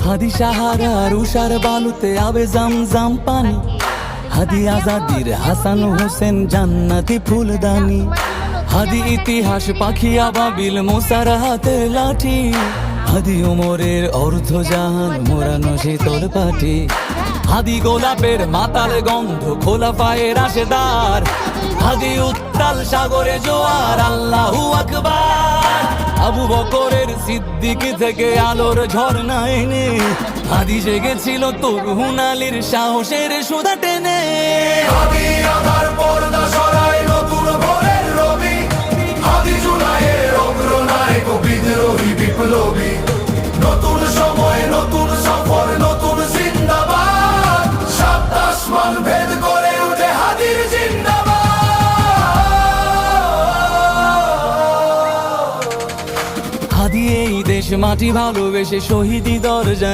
হাদি সাহারার উষার বালুতে আবে জামজাম পানি, হাদি আজাদির হাসান হোসেন জান্নাতি ফুলদানি, হাদি ইতিহাস পাখি আবাবিল মোসার হাতে লাঠি, হাদি ওমরের অর্ধ জাহান মোরানো শীতল পাটি, হাদি গোলাপের মাতাল গন্ধ খোলা পায়ের আশেদার, হাদি উত্তাল সাগরে জোয়ার আল্লাহু আকবার, আবু বকরের সিদ্দিক থেকে আলোর ঝর্ণা এনে, হাদি জেগেছিল তরুণ আলীর সাহসের সুধা টেনে। হাদি আধার পর্দা সরায় নতুন ভোরের রবি, হাদি জুলাইয়ের অগ্রনায়ক বিদ্রোহী বিপ্লবী, নতুন সময় নতুন সফর নতুন জিন্দাবাদ, সাত আসমান ভেদ করে উঠে হাদির জিন্দাবাদ। হাদি এই দেশ মাটি ভালোবেসে শহীদি দরজা